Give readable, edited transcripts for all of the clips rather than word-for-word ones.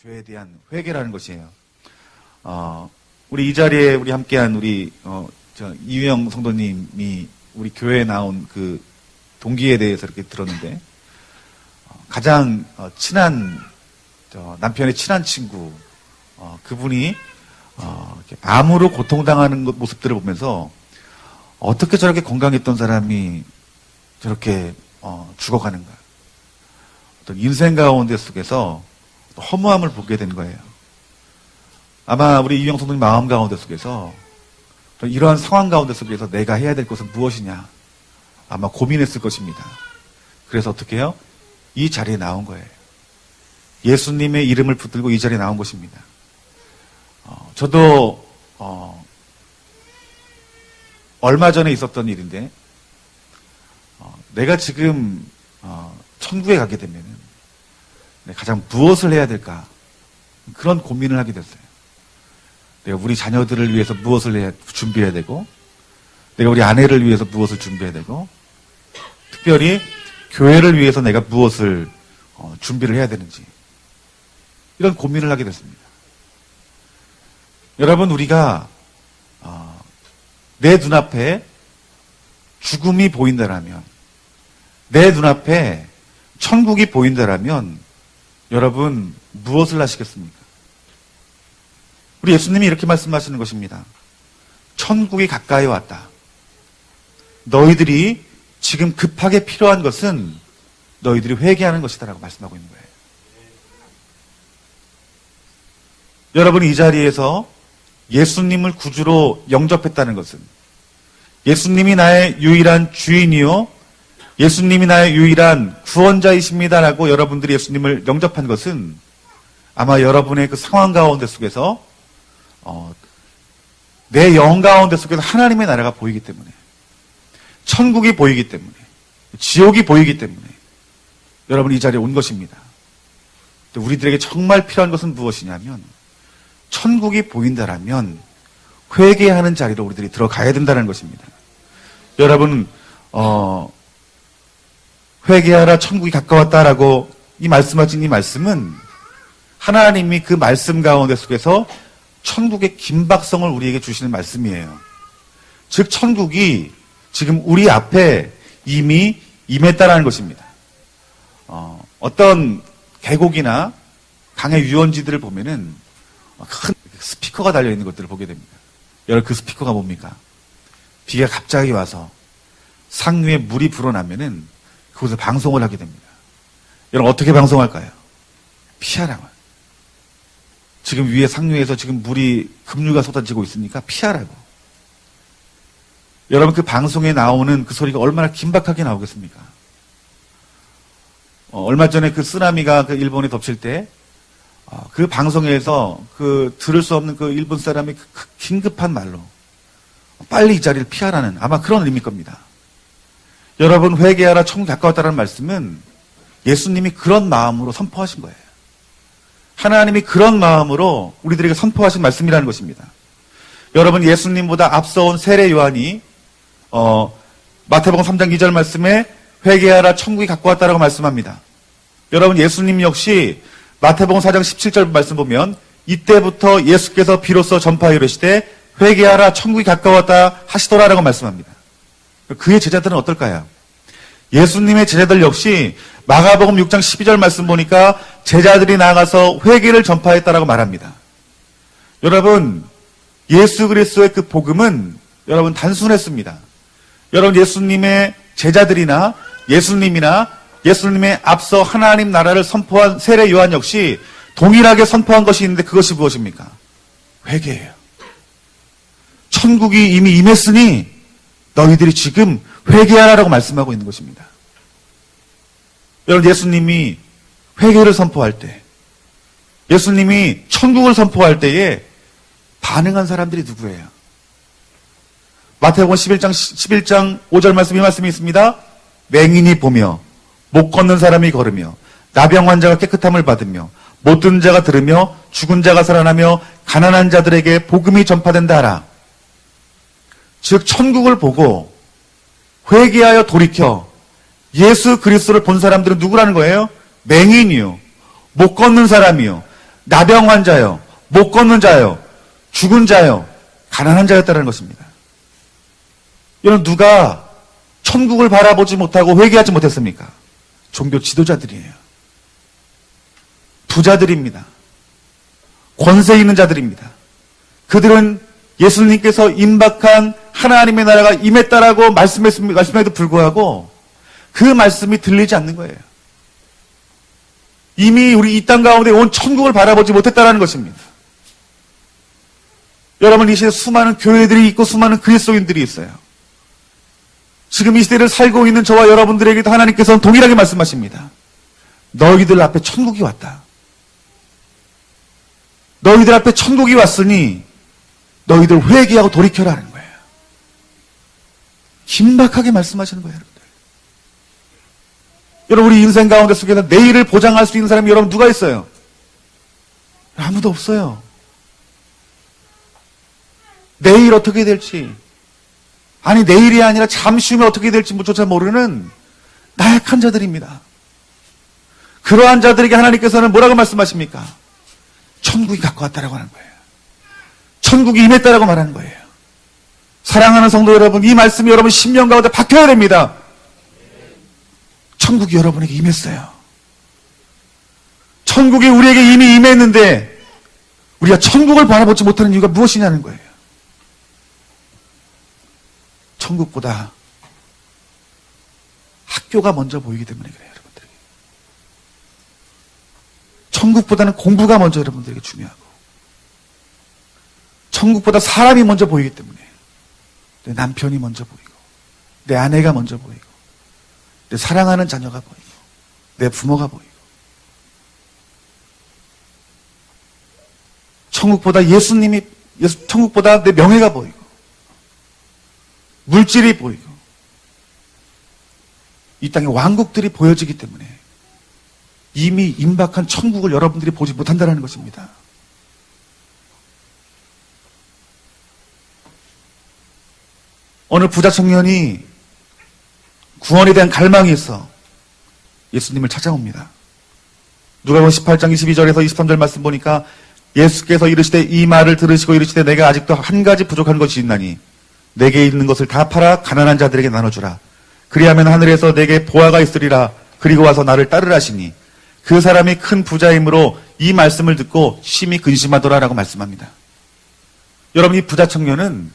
죄에 대한 회개라는 것이에요. 우리 이 자리에 우리 함께한 우리 이유영 성도님이 우리 교회에 나온 그 동기에 대해서 이렇게 들었는데 가장 친한 남편의 친한 친구 그분이 암으로 고통당하는 모습들을 보면서 어떻게 저렇게 건강했던 사람이 저렇게 죽어가는가. 어떤 인생 가운데 속에서 허무함을 보게 된 거예요. 아마 우리 이유영 성도님 마음 가운데 속에서 이러한 상황 가운데 속에서 내가 해야 될 것은 무엇이냐 아마 고민했을 것입니다. 그래서 어떻게 해요? 이 자리에 나온 거예요. 예수님의 이름을 붙들고 이 자리에 나온 것입니다. 저도 얼마 전에 있었던 일인데 내가 지금 천국에 가게 되면 가장 무엇을 해야 될까 그런 고민을 하게 됐어요. 내가 우리 자녀들을 위해서 무엇을 준비해야 되고 내가 우리 아내를 위해서 무엇을 준비해야 되고 특별히 교회를 위해서 내가 무엇을 준비를 해야 되는지 이런 고민을 하게 됐습니다. 여러분 우리가 내 눈앞에 죽음이 보인다라면 내 눈앞에 천국이 보인다라면 여러분 무엇을 하시겠습니까? 우리 예수님이 이렇게 말씀하시는 것입니다. 천국이 가까이 왔다. 너희들이 지금 급하게 필요한 것은 너희들이 회개하는 것이다 라고 말씀하고 있는 거예요. 여러분이 이 자리에서 예수님을 구주로 영접했다는 것은 예수님이 나의 유일한 주인이요 예수님이 나의 유일한 구원자이십니다라고 여러분들이 예수님을 영접한 것은 아마 여러분의 그 상황 가운데 속에서 내 영 가운데 속에서 하나님의 나라가 보이기 때문에 천국이 보이기 때문에 지옥이 보이기 때문에 여러분이 이 자리에 온 것입니다. 우리들에게 정말 필요한 것은 무엇이냐면 천국이 보인다라면 회개하는 자리로 우리들이 들어가야 된다는 것입니다. 여러분 회개하라 천국이 가까웠다라고 이 말씀하신 이 말씀은 하나님이 그 말씀 가운데 속에서 천국의 긴박성을 우리에게 주시는 말씀이에요. 즉 천국이 지금 우리 앞에 이미 임했다라는 것입니다. 어떤 계곡이나 강의 유원지들을 보면은 큰 스피커가 달려있는 것들을 보게 됩니다. 여러분 그 스피커가 뭡니까? 비가 갑자기 와서 상류에 물이 불어나면은 그곳에 방송을 하게 됩니다. 여러분 어떻게 방송할까요? 피하라고. 지금 위에 상류에서 지금 급류가 쏟아지고 있으니까 피하라고. 여러분 그 방송에 나오는 그 소리가 얼마나 긴박하게 나오겠습니까? 얼마 전에 그 쓰나미가 그 일본에 덮칠 때 그 방송에서 그 들을 수 없는 그 일본 사람이 그 긴급한 말로 빨리 이 자리를 피하라는 아마 그런 의미일 겁니다. 여러분 회개하라 천국 가까웠다는 말씀은 예수님이 그런 마음으로 선포하신 거예요. 하나님이 그런 마음으로 우리들에게 선포하신 말씀이라는 것입니다. 여러분 예수님보다 앞서온 세례 요한이 마태복음 3장 2절 말씀에 회개하라 천국이 가까웠다라고 말씀합니다. 여러분 예수님 역시 마태복음 4장 17절 말씀 보면 이때부터 예수께서 비로소 전파하여 이르시되 회개하라 천국이 가까웠다 하시더라라고 말씀합니다. 그의 제자들은 어떨까요? 예수님의 제자들 역시 마가복음 6장 12절 말씀 보니까 제자들이 나가서 회개를 전파했다라고 말합니다. 여러분 예수 그리스도의 그 복음은 여러분 단순했습니다. 여러분 예수님의 제자들이나 예수님의 앞서 하나님 나라를 선포한 세례 요한 역시 동일하게 선포한 것이 있는데 그것이 무엇입니까? 회개예요. 천국이 이미 임했으니 너희들이 지금 회개하라라고 말씀하고 있는 것입니다. 여러분 예수님이 회개를 선포할 때 예수님이 천국을 선포할 때에 반응한 사람들이 누구예요? 마태복음 11장 5절 말씀 이 말씀이 있습니다. 맹인이 보며 못 걷는 사람이 걸으며 나병 환자가 깨끗함을 받으며 못 듣는 자가 들으며 죽은 자가 살아나며 가난한 자들에게 복음이 전파된다 하라. 즉 천국을 보고 회개하여 돌이켜 예수 그리스도를 본 사람들은 누구라는 거예요? 맹인이요 못 걷는 사람이요 나병 환자요, 못 걷는 자요, 죽은 자요, 가난한 자였다는 것입니다. 여러분, 누가 천국을 바라보지 못하고 회개하지 못했습니까? 종교 지도자들이에요. 부자들입니다. 권세 있는 자들입니다. 그들은 예수님께서 임박한 하나님의 나라가 임했다라고 말씀에도 불구하고 그 말씀이 들리지 않는 거예요. 이미 우리 이 땅 가운데 온 천국을 바라보지 못했다는 것입니다. 여러분, 이 시대에 수많은 교회들이 있고 수많은 그리스도인들이 있어요. 지금 이 시대를 살고 있는 저와 여러분들에게도 하나님께서는 동일하게 말씀하십니다. 너희들 앞에 천국이 왔다. 너희들 앞에 천국이 왔으니 너희들 회개하고 돌이켜라 하는 거예요. 긴박하게 말씀하시는 거예요, 여러분들. 여러분, 우리 인생 가운데 속에서 내일을 보장할 수 있는 사람이 여러분 누가 있어요? 아무도 없어요. 내일 어떻게 될지, 아니 내일이 아니라 잠시 후에 어떻게 될지 조차 모르는 나약한 자들입니다. 그러한 자들에게 하나님께서는 뭐라고 말씀하십니까? 천국이 가까웠다라고 하는 거예요. 천국이 임했다라고 말하는 거예요. 사랑하는 성도 여러분, 이 말씀이 여러분 심령 가운데 박혀야 됩니다. 천국이 여러분에게 임했어요. 천국이 우리에게 이미 임했는데 우리가 천국을 바라보지 못하는 이유가 무엇이냐는 거예요. 천국보다 학교가 먼저 보이기 때문에 그래요, 여러분들. 천국보다는 공부가 먼저 여러분들에게 중요하고, 천국보다 사람이 먼저 보이기 때문에 내 남편이 먼저 보이고, 내 아내가 먼저 보이고, 내 사랑하는 자녀가 보이고, 내 부모가 보이고, 천국보다 천국보다 내 명예가 보이고, 물질이 보이고, 이 땅의 왕국들이 보여지기 때문에 이미 임박한 천국을 여러분들이 보지 못한다는 것입니다. 어느 부자 청년이 구원에 대한 갈망이 있어 예수님을 찾아옵니다. 누가복음 18장 22절에서 23절 말씀 보니까 예수께서 이르시되 이 말을 들으시고 이르시되 내가 아직도 한 가지 부족한 것이 있나니 내게 있는 것을 다 팔아 가난한 자들에게 나눠주라. 그리하면 하늘에서 내게 보화가 있으리라. 그리고 와서 나를 따르라 하시니 그 사람이 큰 부자이므로 이 말씀을 듣고 심히 근심하더라라고 말씀합니다. 여러분, 이 부자 청년은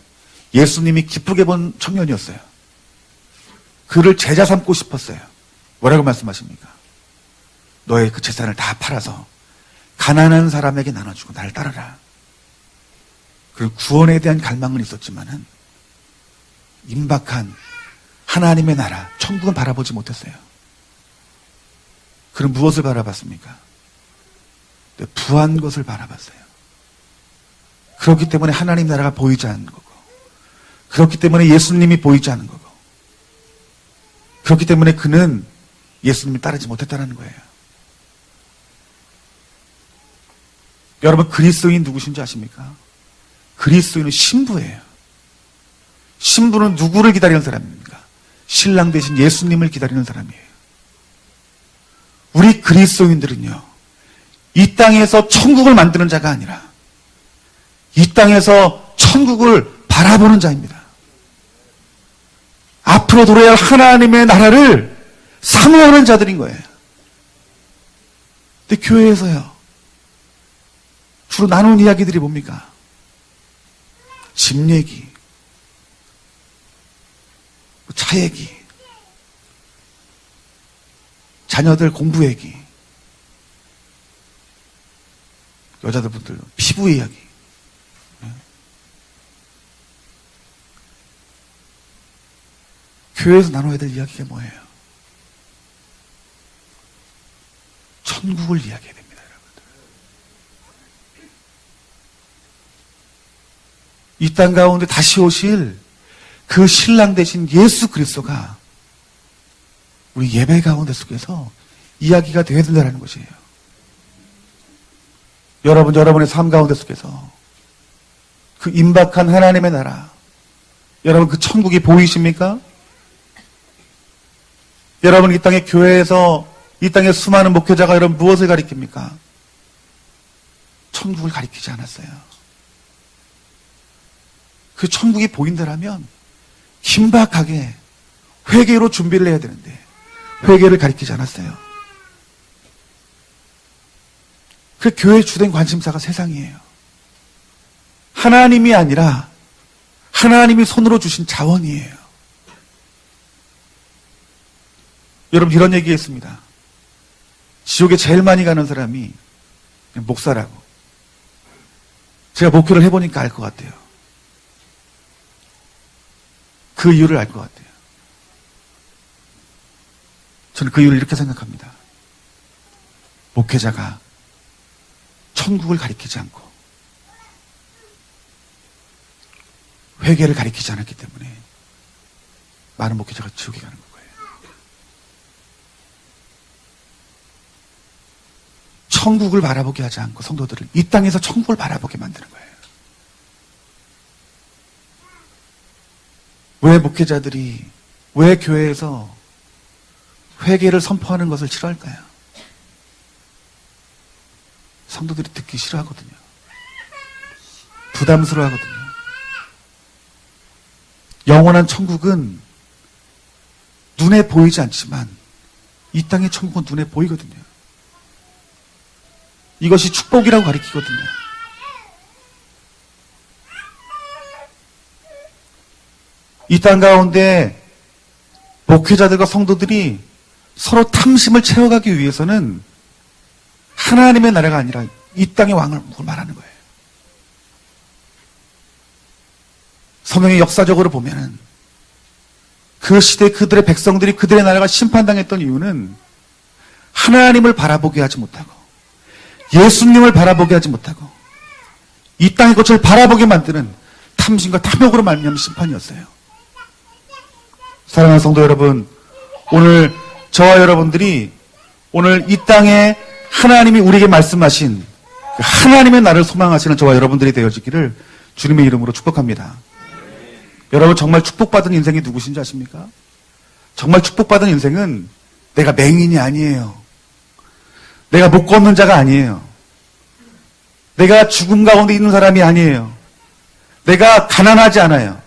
예수님이 기쁘게 본 청년이었어요. 그를 제자 삼고 싶었어요. 뭐라고 말씀하십니까? 너의 그 재산을 다 팔아서 가난한 사람에게 나눠주고 나를 따르라. 그리고 구원에 대한 갈망은 있었지만은 임박한 하나님의 나라, 천국은 바라보지 못했어요. 그럼 무엇을 바라봤습니까? 부한 것을 바라봤어요. 그렇기 때문에 하나님 나라가 보이지 않는 거고, 그렇기 때문에 예수님이 보이지 않는 거고, 그렇기 때문에 그는 예수님을 따르지 못했다는 거예요. 여러분, 그리스도인 누구신지 아십니까? 그리스도인은 신부예요. 신부는 누구를 기다리는 사람입니까? 신랑 대신 예수님을 기다리는 사람이에요. 우리 그리스도인들은요, 이 땅에서 천국을 만드는 자가 아니라 이 땅에서 천국을 바라보는 자입니다. 앞으로 돌아야 할 하나님의 나라를 사모하는 자들인 거예요. 근데 교회에서요, 주로 나눈 이야기들이 뭡니까? 집 얘기, 차 얘기, 자녀들 공부 얘기, 여자분들 피부 이야기. 교회에서 나눠야 될 이야기가 뭐예요? 천국을 이야기해야 됩니다, 여러분들. 이 땅 가운데 다시 오실 그 신랑 되신 예수 그리스도가 우리 예배 가운데 속에서 이야기가 되어야 된다는 것이에요. 여러분의 삶 가운데 속에서 그 임박한 하나님의 나라, 여러분 그 천국이 보이십니까? 여러분 이 땅의 교회에서 이 땅의 수많은 목회자가 여러분 무엇을 가리킵니까? 천국을 가리키지 않았어요. 그 천국이 보인다라면 긴박하게 회개로 준비를 해야 되는데 회개를 가리키지 않았어요. 그 교회의 주된 관심사가 세상이에요. 하나님이 아니라 하나님이 손으로 주신 자원이에요. 여러분, 이런 얘기했습니다. 지옥에 제일 많이 가는 사람이 목사라고. 제가 목회를 해보니까 알 것 같아요. 그 이유를 알 것 같아요. 저는 그 이유를 이렇게 생각합니다. 목회자가 천국을 가리키지 않고 회개를 가리키지 않았기 때문에 많은 목회자가 지옥에 가는 거예요. 천국을 바라보게 하지 않고 성도들을 이 땅에서 천국을 바라보게 만드는 거예요. 왜 목회자들이, 왜 교회에서 회개를 선포하는 것을 싫어할까요? 성도들이 듣기 싫어하거든요. 부담스러워하거든요. 영원한 천국은 눈에 보이지 않지만 이 땅의 천국은 눈에 보이거든요. 이것이 축복이라고 가리키거든요. 이 땅 가운데 목회자들과 성도들이 서로 탐심을 채워가기 위해서는 하나님의 나라가 아니라 이 땅의 왕을 말하는 거예요. 성경의 역사적으로 보면은 그 시대 그들의 백성들이 그들의 나라가 심판당했던 이유는 하나님을 바라보게 하지 못하고 예수님을 바라보게 하지 못하고 이 땅의 것을 바라보게 만드는 탐심과 탐욕으로 말미암은 심판이었어요. 사랑하는 성도 여러분, 오늘 저와 여러분들이 오늘 이 땅에 하나님이 우리에게 말씀하신 그 하나님의 나라를 소망하시는 저와 여러분들이 되어지기를 주님의 이름으로 축복합니다. 여러분, 정말 축복받은 인생이 누구신지 아십니까? 정말 축복받은 인생은 내가 맹인이 아니에요. 내가 못 걷는 자가 아니에요. 내가 죽음 가운데 있는 사람이 아니에요. 내가 가난하지 않아요.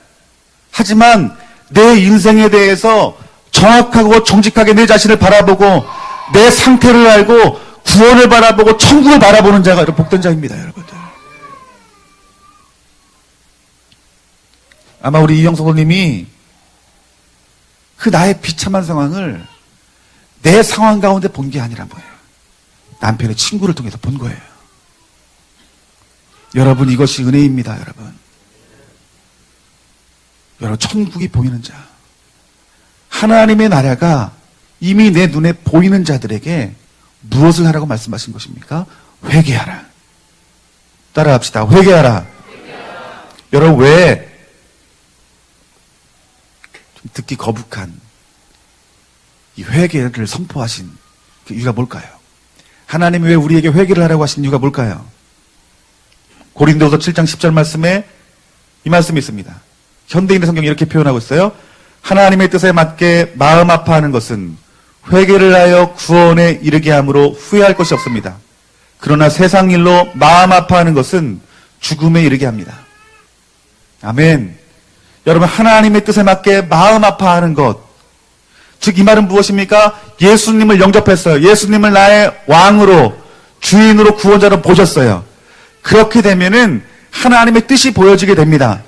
하지만 내 인생에 대해서 정확하고 정직하게 내 자신을 바라보고 내 상태를 알고 구원을 바라보고 천국을 바라보는 자가 복된 자입니다, 여러분들. 아마 우리 이영 성도님이 그 나의 비참한 상황을 내 상황 가운데 본 게 아니란 거예요. 남편의 친구를 통해서 본 거예요. 여러분, 이것이 은혜입니다, 여러분. 여러분, 천국이 보이는 자. 하나님의 나라가 이미 내 눈에 보이는 자들에게 무엇을 하라고 말씀하신 것입니까? 회개하라. 따라합시다. 회개하라. 여러분, 왜 좀 듣기 거북한 이 회개를 선포하신 그 이유가 뭘까요? 하나님이 왜 우리에게 회개를 하라고 하신 이유가 뭘까요? 고린도서 7장 10절 말씀에 이 말씀이 있습니다. 현대인의 성경이 이렇게 표현하고 있어요. 하나님의 뜻에 맞게 마음 아파하는 것은 회개를 하여 구원에 이르게 함으로 후회할 것이 없습니다. 그러나 세상 일로 마음 아파하는 것은 죽음에 이르게 합니다. 아멘. 여러분, 하나님의 뜻에 맞게 마음 아파하는 것, 즉 이 말은 무엇입니까? 예수님을 영접했어요. 예수님을 나의 왕으로, 주인으로, 구원자로 보셨어요. 그렇게 되면은 하나님의 뜻이 보여지게 됩니다.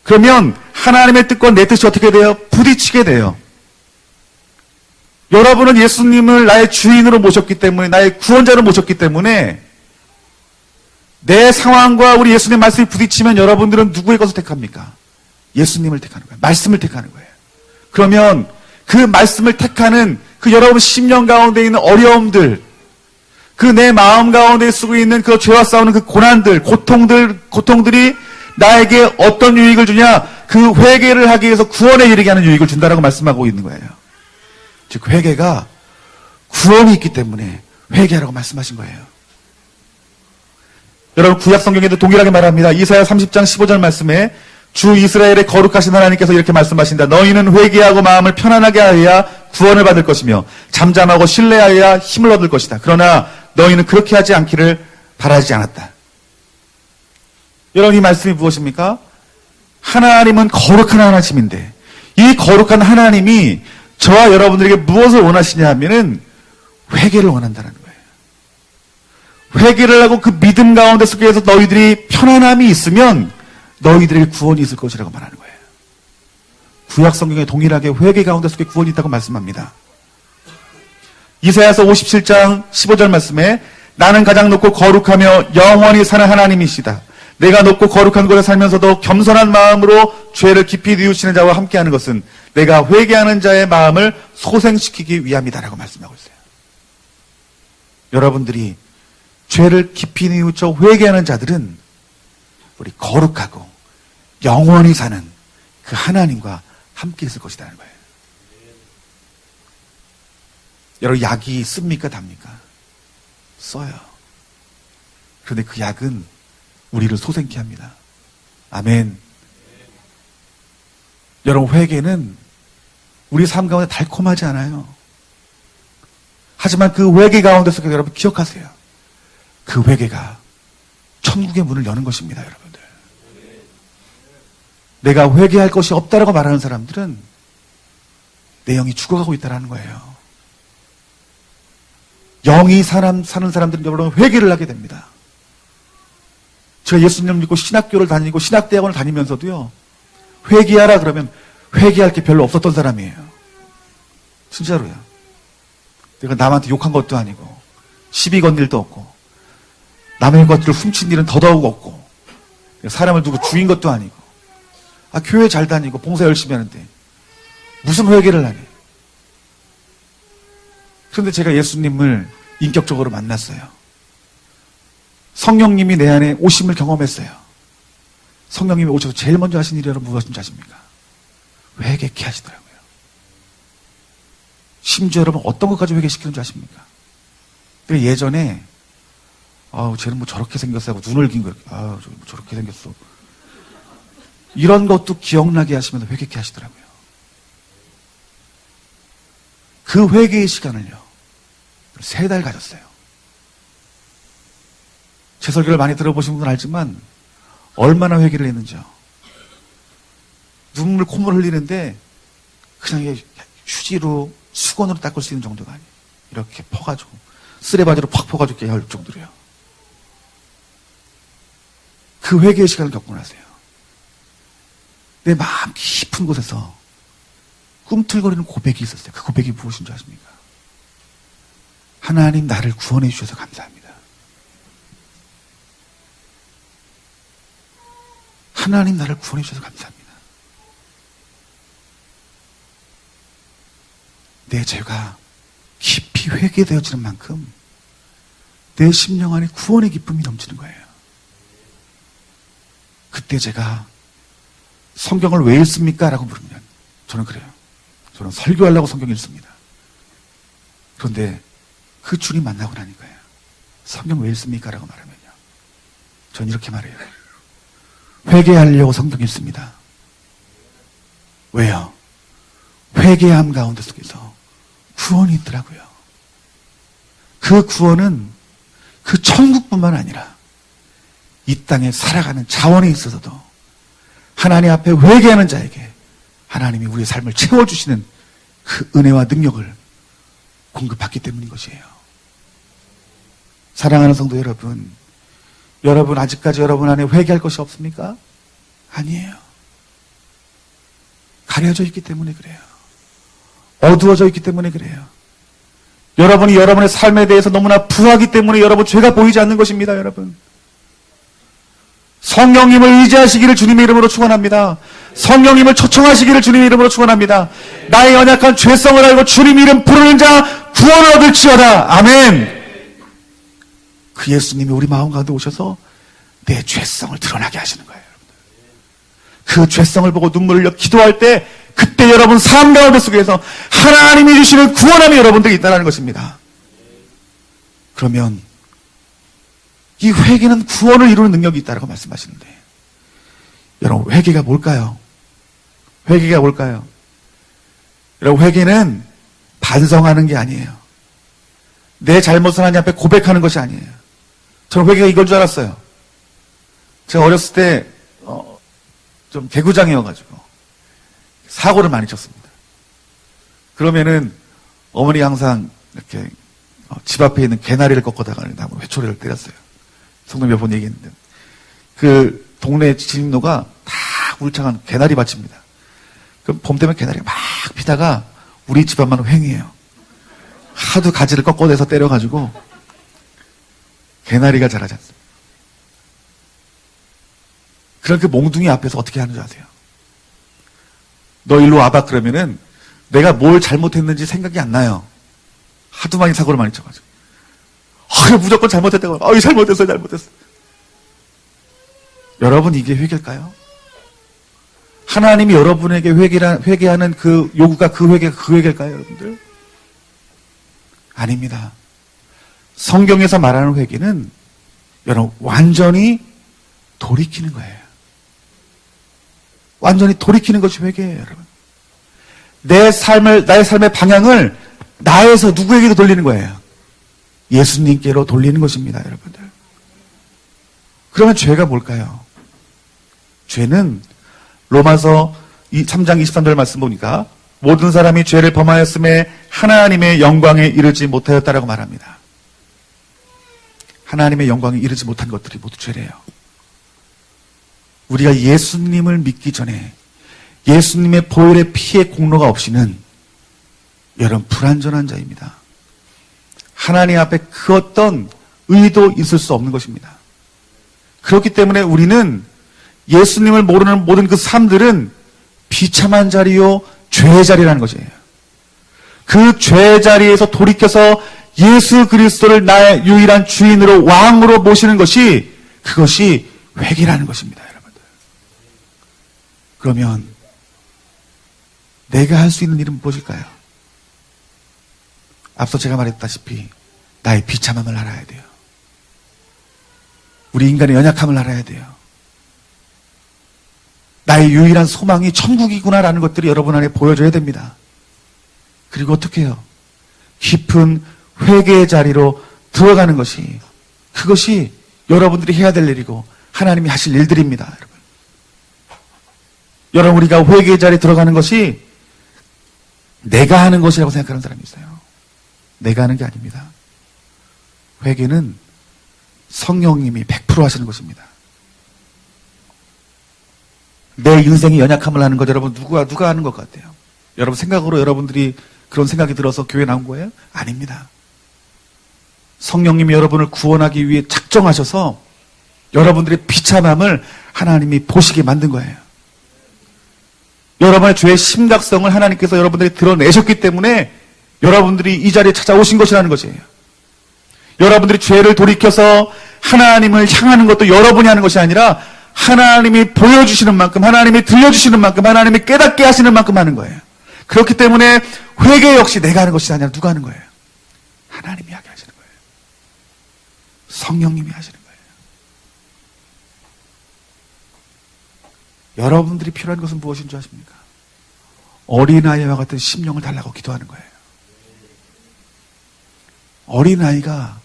그러면 하나님의 뜻과 내 뜻이 어떻게 돼요? 부딪히게 돼요. 여러분은 예수님을 나의 주인으로 모셨기 때문에, 나의 구원자로 모셨기 때문에 내 상황과 우리 예수님의 말씀이 부딪히면 여러분들은 누구의 것을 택합니까? 예수님을 택하는 거예요. 말씀을 택하는 거예요. 그러면 그 말씀을 택하는 그 여러분 심령 가운데 있는 어려움들, 그 내 마음 가운데 쓰고 있는 그 죄와 싸우는 그 고난들, 고통들이 나에게 어떤 유익을 주냐? 그 회개를 하기 위해서 구원에 이르게 하는 유익을 준다라고 말씀하고 있는 거예요. 즉 회개가 구원이 있기 때문에 회개하라고 말씀하신 거예요. 여러분, 구약 성경에도 동일하게 말합니다. 이사야 30장 15절 말씀에 주 이스라엘의 거룩하신 하나님께서 이렇게 말씀하신다. 너희는 회개하고 마음을 편안하게 하여야 구원을 받을 것이며 잠잠하고 신뢰하여야 힘을 얻을 것이다. 그러나 너희는 그렇게 하지 않기를 바라지 않았다. 여러분, 이 말씀이 무엇입니까? 하나님은 거룩한 하나님인데 이 거룩한 하나님이 저와 여러분들에게 무엇을 원하시냐 하면은 회개를 원한다는 거예요. 회개를 하고 그 믿음 가운데 속에서 너희들이 편안함이 있으면 너희들에게 구원이 있을 것이라고 말하는 거예요. 구약 성경에 동일하게 회개 가운데 속에 구원이 있다고 말씀합니다. 이사야서 57장 15절 말씀에 나는 가장 높고 거룩하며 영원히 사는 하나님이시다. 내가 높고 거룩한 곳에 살면서도 겸손한 마음으로 죄를 깊이 뉘우치는 자와 함께하는 것은 내가 회개하는 자의 마음을 소생시키기 위함이다라고 말씀하고 있어요. 여러분들이 죄를 깊이 뉘우쳐 회개하는 자들은 우리 거룩하고 영원히 사는 그 하나님과 함께 있을 것이라는 거예요. 여러분, 약이 씁니까 답니까? 써요. 그런데 그 약은 우리를 소생케 합니다. 아멘. 여러분, 회개는 우리 삶 가운데 달콤하지 않아요. 하지만 그 회개 가운데 속에 여러분 기억하세요. 그 회개가 천국의 문을 여는 것입니다, 여러분들. 내가 회개할 것이 없다라고 말하는 사람들은 내 영이 죽어가고 있다는 거예요. 영이 사는 사람들은 여러분 회개를 하게 됩니다. 제가 예수님을 믿고 신학교를 다니고 신학대학원을 다니면서도요, 회개하라 그러면 회개할 게 별로 없었던 사람이에요. 진짜로요. 내가 남한테 욕한 것도 아니고 시비 건 일도 없고 남의 것들을 훔친 일은 더더욱 없고 사람을 두고 죽인 것도 아니고 교회 잘 다니고 봉사 열심히 하는데 무슨 회개를 하니? 그런데 제가 예수님을 인격적으로 만났어요. 성령님이 내 안에 오심을 경험했어요. 성령님이 오셔서 제일 먼저 하신 일이 여러분 무엇인지 아십니까? 회개케 하시더라고요. 심지어 여러분 어떤 것까지 회개시키는 줄 아십니까? 예전에 쟤는 뭐 저렇게 생겼어 하고 눈을 긴 거예요. 뭐 저렇게 생겼어. 이런 것도 기억나게 하시면서 회개케 하시더라고요. 그 회개의 시간을요 3달 가졌어요. 제 설교를 많이 들어보신 분은 알지만 얼마나 회개를 했는지요. 눈물 콧물 흘리는데 그냥 휴지로 수건으로 닦을 수 있는 정도가 아니에요. 이렇게 퍼가지고 쓰레바지로 팍 퍼가지고 이렇게 할 정도로요. 그 회개의 시간을 겪고 나세요. 내 마음 깊은 곳에서 꿈틀거리는 고백이 있었어요. 그 고백이 무엇인 줄 아십니까? 하나님, 나를 구원해 주셔서 감사합니다. 하나님, 나를 구원해 주셔서 감사합니다. 내 죄가 깊이 회개되어지는 만큼 내 심령 안에 구원의 기쁨이 넘치는 거예요. 그때 제가 성경을 왜 읽습니까? 라고 물으면 저는 그래요. 저는 설교하려고 성경 읽습니다. 그런데 그 주님 만나고 나니까요. 성경 왜 읽습니까? 라고 말하면요. 저는 이렇게 말해요. 회개하려고 성경 읽습니다. 왜요? 회개함 가운데 속에서 구원이 있더라고요. 그 구원은 그 천국뿐만 아니라 이 땅에 살아가는 자원에 있어서도 하나님 앞에 회개하는 자에게 하나님이 우리의 삶을 채워주시는 그 은혜와 능력을 공급받기 때문인 것이에요. 사랑하는 성도 여러분, 여러분 아직까지 여러분 안에 회개할 것이 없습니까? 아니에요. 가려져 있기 때문에 그래요. 어두워져 있기 때문에 그래요. 여러분이 여러분의 삶에 대해서 너무나 부하기 때문에 여러분 죄가 보이지 않는 것입니다, 여러분. 성령님을 의지하시기를 주님의 이름으로 축원합니다. 성령님을 초청하시기를 주님의 이름으로 축원합니다. 나의 연약한 죄성을 알고 주님 이름 부르는 자 구원을 얻을지어다. 아멘. 그 예수님이 우리 마음 가운데 오셔서 내 죄성을 드러나게 하시는 거예요, 여러분들. 그 죄성을 보고 눈물을 흘려 기도할 때 그때 여러분 삶 가운데 속에서 하나님이 주시는 구원함이 여러분들이 있다는 것입니다. 그러면 이 회개는 구원을 이루는 능력이 있다고 말씀하시는데 여러분 회개가 뭘까요? 회개가 뭘까요? 여러분 회개는 반성하는 게 아니에요. 내 잘못을 하나님 앞에 고백하는 것이 아니에요. 저는 회개가 이걸 줄 알았어요. 제가 어렸을 때, 좀 개구장이어가지고, 사고를 많이 쳤습니다. 그러면은, 어머니 항상 이렇게, 집 앞에 있는 개나리를 꺾어다가 나무 회초리를 때렸어요. 성도 몇 번 얘기했는데. 그, 동네 진입로가 다 울창한 개나리 밭입니다. 그럼 봄 되면 개나리가 막 피다가, 우리 집 앞만 횡이에요. 하도 가지를 꺾어내서 때려가지고, 개나리가 자라지 않습니다. 그런 그 몽둥이 앞에서 어떻게 하는 줄 아세요? 너 일로 와봐 그러면은 내가 뭘 잘못했는지 생각이 안 나요. 하도 많이 사고를 많이 쳐가지고. 무조건 잘못했다고. 잘못했어. 여러분 이게 회개일까요? 하나님이 여러분에게 회개하는 그 요구가 그 회개일까요, 여러분들? 아닙니다. 성경에서 말하는 회개는 여러분 완전히 돌이키는 거예요. 완전히 돌이키는 것이 회개예요, 여러분. 나의 삶의 방향을 나에서 누구에게도 돌리는 거예요. 예수님께로 돌리는 것입니다, 여러분들. 그러면 죄가 뭘까요? 죄는 로마서 3장 23절 말씀 보니까 모든 사람이 죄를 범하였음에 하나님의 영광에 이르지 못하였다라고 말합니다. 하나님의 영광에 이르지 못한 것들이 모두 죄래요. 우리가 예수님을 믿기 전에 예수님의 보혈의 피의 공로가 없이는 여러분 불완전한 자입니다. 하나님 앞에 그 어떤 의도 있을 수 없는 것입니다. 그렇기 때문에 우리는 예수님을 모르는 모든 그 삶들은 비참한 자리요 죄의 자리라는 것이에요. 그 죄의 자리에서 돌이켜서 예수 그리스도를 나의 유일한 주인으로 왕으로 모시는 것이 그것이 회개라는 것입니다, 여러분들. 그러면 내가 할 수 있는 일은 무엇일까요? 앞서 제가 말했다시피 나의 비참함을 알아야 돼요. 우리 인간의 연약함을 알아야 돼요. 나의 유일한 소망이 천국이구나라는 것들이 여러분 안에 보여져야 됩니다. 그리고 어떻게 해요? 깊은 회개의 자리로 들어가는 것이 그것이 여러분들이 해야 될 일이고 하나님이 하실 일들입니다, 여러분. 여러분 우리가 회개의 자리에 들어가는 것이 내가 하는 것이라고 생각하는 사람이 있어요. 내가 하는 게 아닙니다. 회개는 성령님이 100% 하시는 것입니다. 내 인생의 연약함을 하는 것 여러분 누가 하는 것 같아요? 여러분 생각으로 여러분들이 그런 생각이 들어서 교회 나온 거예요? 아닙니다. 성령님이 여러분을 구원하기 위해 작정하셔서 여러분들의 비참함을 하나님이 보시게 만든 거예요. 여러분의 죄의 심각성을 하나님께서 여러분들이 드러내셨기 때문에 여러분들이 이 자리에 찾아오신 것이라는 것이에요. 여러분들이 죄를 돌이켜서 하나님을 향하는 것도 여러분이 하는 것이 아니라 하나님이 보여주시는 만큼, 하나님이 들려주시는 만큼, 하나님이 깨닫게 하시는 만큼 하는 거예요. 그렇기 때문에 회개 역시 내가 하는 것이 아니라 누가 하는 거예요? 하나님이 하게 하시는 거예요. 성령님이 하시는 거예요. 여러분들이 필요한 것은 무엇인 줄 아십니까? 어린아이와 같은 심령을 달라고 기도하는 거예요. 어린아이가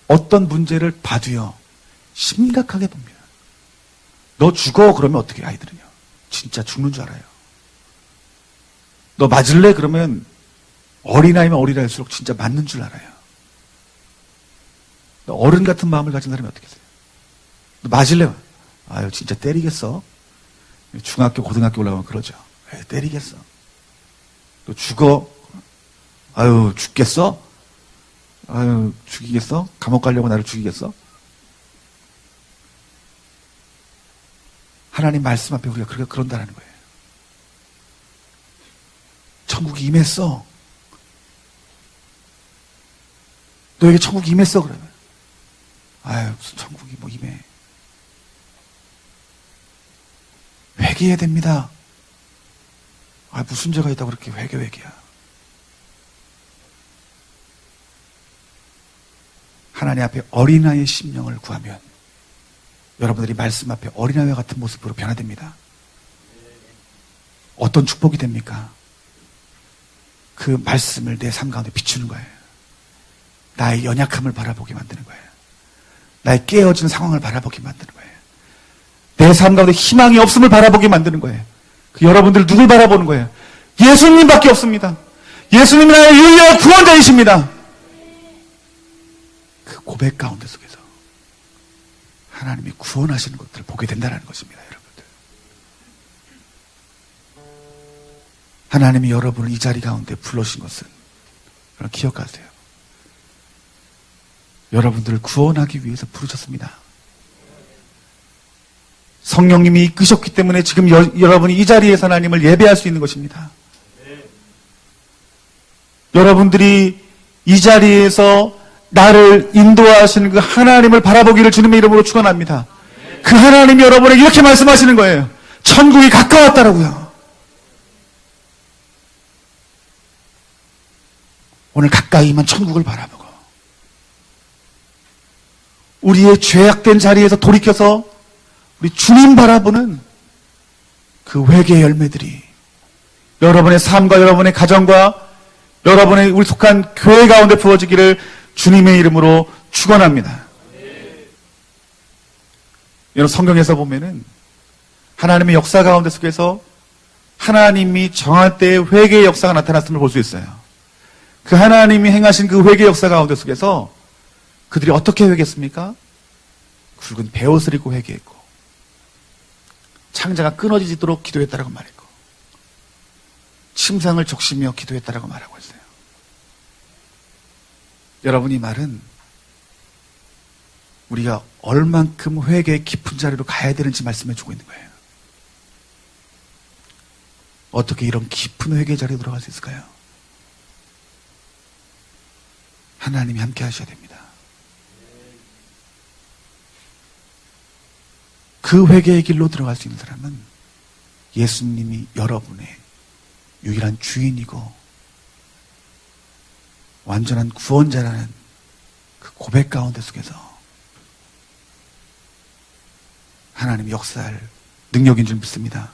어떤 문제를 봐도요, 심각하게 봅니다. 너 죽어? 그러면 어떻게 해요, 아이들은요? 진짜 죽는 줄 알아요. 너 맞을래? 그러면 어린아이면 어린아이일수록 진짜 맞는 줄 알아요. 너 어른 같은 마음을 가진 사람이 어떻게 해요? 너 맞을래? 아유, 진짜 때리겠어? 중학교, 고등학교 올라가면 그러죠. 에이, 때리겠어? 너 죽어? 아유, 죽겠어? 아유, 죽이겠어? 감옥 가려고 나를 죽이겠어? 하나님 말씀 앞에 우리가 그런다는 거예요. 천국이 임했어. 너에게 천국이 임했어, 그러면. 아유, 무슨 천국이 뭐 임해. 회개해야 됩니다. 아, 무슨 죄가 있다고 그렇게 회개야. 하나님 앞에 어린아이의 심령을 구하면 여러분들이 말씀 앞에 어린아이와 같은 모습으로 변화됩니다. 어떤 축복이 됩니까? 그 말씀을 내 삶 가운데 비추는 거예요. 나의 연약함을 바라보게 만드는 거예요. 나의 깨어진 상황을 바라보게 만드는 거예요. 내 삶 가운데 희망이 없음을 바라보게 만드는 거예요. 여러분들 누굴 바라보는 거예요? 예수님밖에 없습니다. 예수님이 나의 유일한 구원자이십니다. 그 고백 가운데 속에서 하나님이 구원하시는 것들을 보게 된다는 것입니다. 여러분들, 하나님이 여러분을 이 자리 가운데 불러신 것은 여러분 기억하세요. 여러분들을 구원하기 위해서 부르셨습니다. 성령님이 이끄셨기 때문에 지금 여러분이 이 자리에서 하나님을 예배할 수 있는 것입니다. 여러분들이 이 자리에서 나를 인도하시는 그 하나님을 바라보기를 주님의 이름으로 축원합니다. 그 하나님이 여러분에게 이렇게 말씀하시는 거예요. 천국이 가까웠다라고요. 오늘 가까이 있는 천국을 바라보고 우리의 죄악된 자리에서 돌이켜서 우리 주님 바라보는 그 회개의 열매들이 여러분의 삶과 여러분의 가정과 여러분의 우리 속한 교회 가운데 부어지기를 주님의 이름으로 축원합니다. 여러분, 성경에서 보면은 하나님의 역사 가운데 속에서 하나님이 정할 때의 회개의 역사가 나타났음을 볼 수 있어요. 그 하나님이 행하신 그 회개의 역사 가운데 속에서 그들이 어떻게 회개했습니까? 굵은 베옷을 입고 회개했고 창자가 끊어지도록 기도했다라고 말했고 침상을 적시며 기도했다라고 말하고 있어요. 여러분, 이 말은 우리가 얼만큼 회개의 깊은 자리로 가야 되는지 말씀해 주고 있는 거예요. 어떻게 이런 깊은 회개의 자리로 들어갈 수 있을까요? 하나님이 함께 하셔야 됩니다. 그 회개의 길로 들어갈 수 있는 사람은 예수님이 여러분의 유일한 주인이고 완전한 구원자라는 그 고백 가운데 속에서 하나님이 역사할 능력인 줄 믿습니다.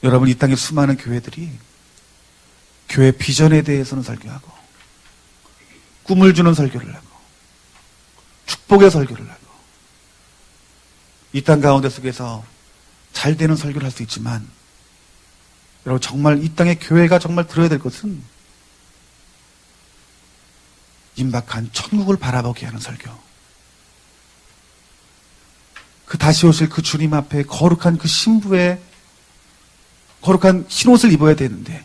여러분, 이 땅의 수많은 교회들이 교회 비전에 대해서는 설교하고 꿈을 주는 설교를 하고 축복의 설교를 하고 이 땅 가운데 속에서 잘 되는 설교를 할 수 있지만 여러분, 정말 이 땅의 교회가 정말 들어야 될 것은 임박한 천국을 바라보게 하는 설교, 그 다시 오실 그 주님 앞에 거룩한 그 신부의 거룩한 흰옷을 입어야 되는데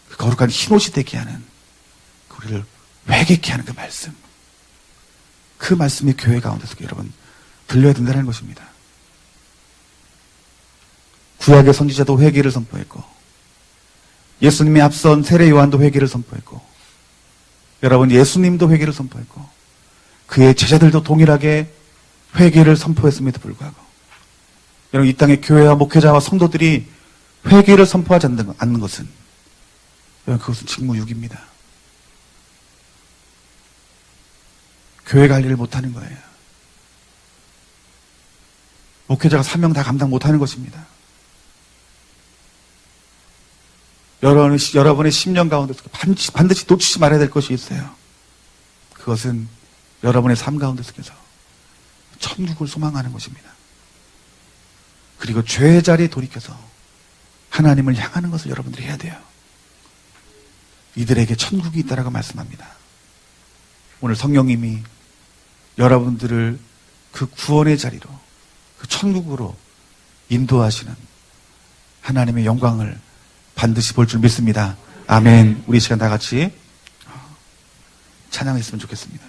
그 거룩한 흰옷이 되게 하는 우리를 회개케 하는 그 말씀, 그 말씀이 교회 가운데서 여러분 들려야 된다는 것입니다. 구약의 선지자도 회개를 선포했고 예수님이 앞선 세례 요한도 회개를 선포했고 여러분, 예수님도 회개를 선포했고 그의 제자들도 동일하게 회개를 선포했음에도 불구하고 여러분, 이 땅의 교회와 목회자와 성도들이 회개를 선포하지 않는 것은 여러분, 그것은 직무유기입니다. 교회가 할 일을 못하는 거예요. 목회자가 사명 다 감당 못하는 것입니다. 여러분의 10년 가운데 반드시 놓치지 말아야 될 것이 있어요. 그것은 여러분의 삶 가운데 속에서 천국을 소망하는 것입니다. 그리고 죄의 자리에 돌이켜서 하나님을 향하는 것을 여러분들이 해야 돼요. 이들에게 천국이 있다라고 말씀합니다. 오늘 성령님이 여러분들을 그 구원의 자리로, 그 천국으로 인도하시는 하나님의 영광을 반드시 볼 줄 믿습니다. 아멘. 우리 시간 다 같이 찬양했으면 좋겠습니다.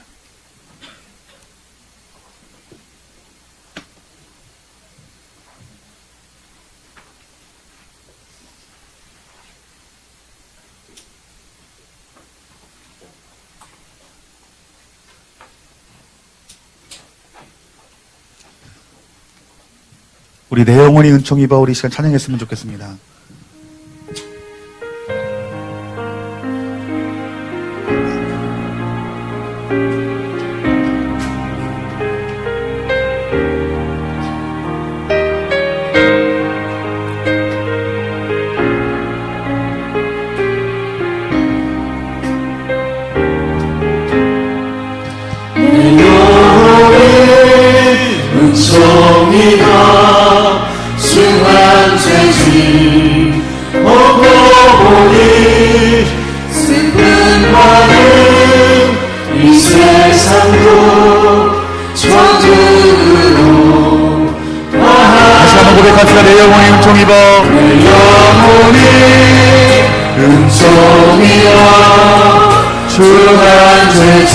우리 내 영혼이 은총 입어 우리 시간 찬양했으면 좋겠습니다. 내 영혼이 슬픈 마음 이 세상도 천국으로 다시 한번 고백합시다. 내 영혼이 은총입어. 내 영혼이 은총이여 주한 죄지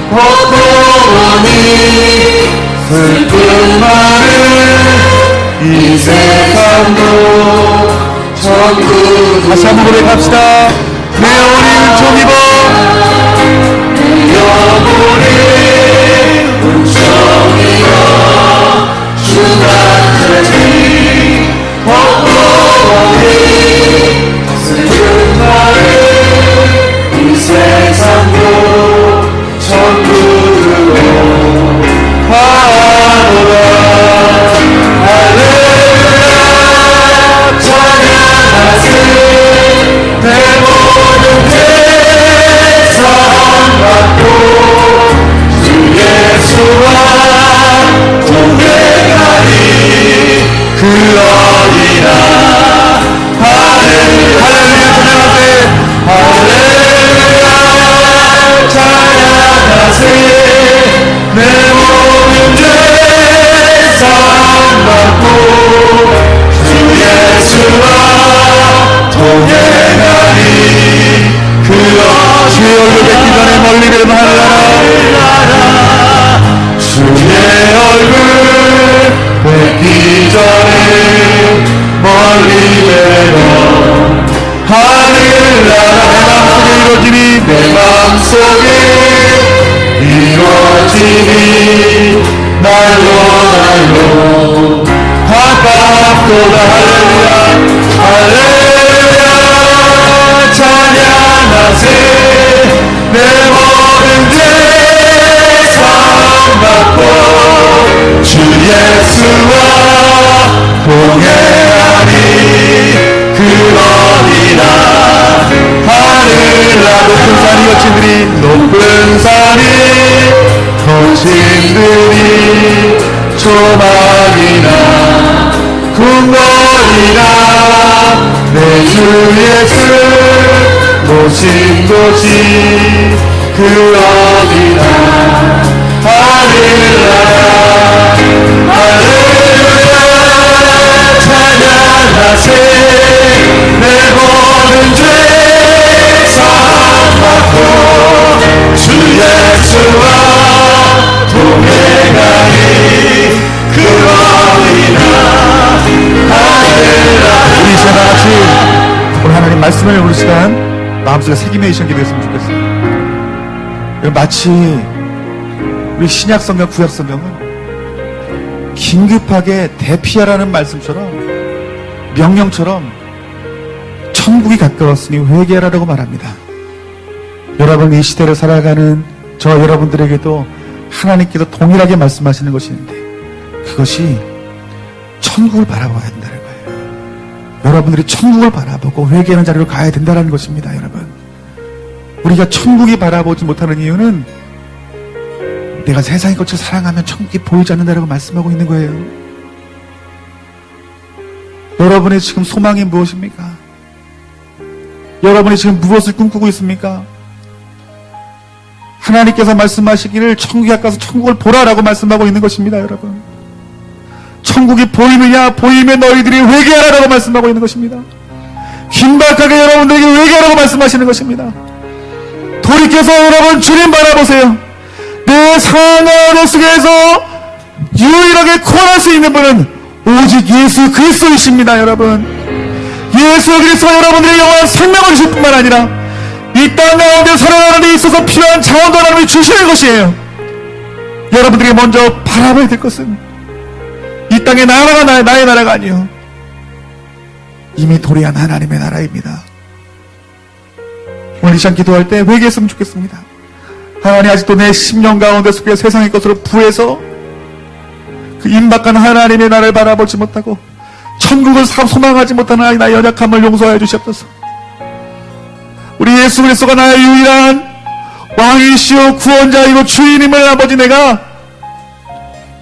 벗고오니 슬픈 마음 이 세상도 천국. 다시 한번 고백합시다. 내 영혼이 은총입어. 내 영혼이 은총이여 주한 죄지 벗고오니 슬픈 마음 이 세상도 천국으로 가노라. 할렐루야 찬양하세. 내 모든 죄 사함받고 주 예수와 동행하리. 그 어디나 할렐루야 찬양하세. 내 모든 죄 사함받고 주 예수와 동행하리. 그 주의 얼굴 뵙기 전에 멀리 뵈면 주의 얼굴 뵙기 전에 멀리 뵈면 하늘나라. 내 맘속에 이루어지니 날로 날로 가깝도다. 할렐루야 찬양하세. 내 모든 죄 사함받고 주 예수와 동행하리. 그 어디나 하늘나 높은 산이 거친들이 높은 산이 거친들이 조막이나 궁궐이나 내 주 예수 모신 곳이 그 어디나 하늘나라. 할렐루야 찬양하세. 내 모든 죄 사함받고 주 예수와 동행하리. 그 어디나 하늘나라. 우리 시간 같이 오늘 하나님 말씀을 우리 시간 마음속에 새기며 이시간 기도했으면 좋겠어요. 마치 우리 신약 성경, 구약 성경은 긴급하게 대피하라는 말씀처럼, 명령처럼 천국이 가까웠으니 회개하라고 말합니다. 여러분, 이 시대를 살아가는 저 여러분들에게도 하나님께서 동일하게 말씀하시는 것이 있는데, 그것이 천국을 바라봐야 된다는 거예요. 여러분들이 천국을 바라보고 회개하는 자리로 가야 된다는 것입니다. 여러분, 우리가 천국이 바라보지 못하는 이유는 내가 세상의 것을 사랑하면 천국이 보이지 않는다라고 말씀하고 있는 거예요. 여러분의 지금 소망이 무엇입니까? 여러분이 지금 무엇을 꿈꾸고 있습니까? 하나님께서 말씀하시기를 천국에 가까워서 천국을 보라라고 말씀하고 있는 것입니다. 여러분, 천국이 보이느냐? 보이면 너희들이 회개하라고 말씀하고 있는 것입니다. 긴박하게 여러분들에게 회개하라고 말씀하시는 것입니다. 돌이켜서 여러분 주님 바라보세요. 내 상황 속에서 유일하게 구원할 수 있는 분은 오직 예수 그리스도이십니다. 여러분, 예수 그리스도가 여러분들의 영원한 생명을 주실 뿐만 아니라 이 땅 가운데 살아가는 데 있어서 필요한 자원도 하나님이 주시는 것이에요. 여러분들이 먼저 바라봐야 될 것은 이 땅의 나라가 나의 나라가 아니요, 이미 도래한 하나님의 나라입니다. 오늘 이 시간 기도할 때 회개했으면 좋겠습니다. 하나님, 아직도 내 심령 가운데 속에 세상의 것으로 부해서 그 임박한 하나님의 나라를 바라보지 못하고 천국을 소망하지 못하는 나의 연약함을 용서하여 주시옵소서. 우리 예수 그리스도가 나의 유일한 왕이시오 구원자이고 주인임을 아버지 내가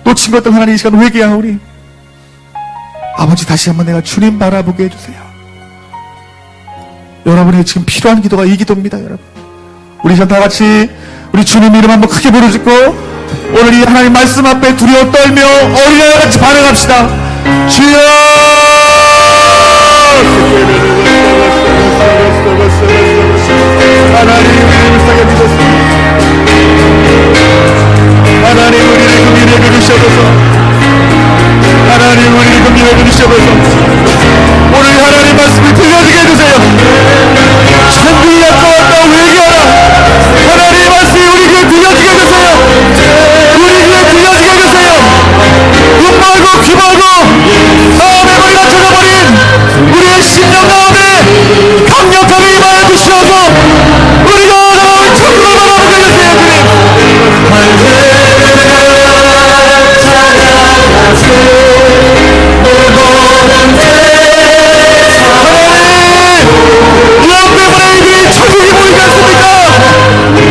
놓친 것들 하나님 이 시간 회개하오니 아버지 다시 한번 내가 주님 바라보게 해주세요. 여러분이 지금 필요한 기도가 이 기도입니다, 여러분. 우리 다 같이 우리 주님 이름 한번 크게 부르짖고 오늘 이 하나님 말씀 앞에 두려워 떨며 어린아이와 같이 반응합시다. 주여! 하나님 우리를 싸게 믿었습니다. 하나님 우리를 금일에 부르셔서 하나님 우리를 금일에 부르셔서 오늘 하나님 말씀을 들려주게 해주세요. 천국이 가까웠다 회개하라. 하나님 말씀이 우리 귀에 들려주게 해주세요. 우리 귀에 들려주게 해주세요. 눈 말고 귀 말고 마음의 머리가 쳐져버린 우리의 심령 가운데 강력하게 임하여 주시어서 우리가 나오는 천국을 바라보게 해주세요.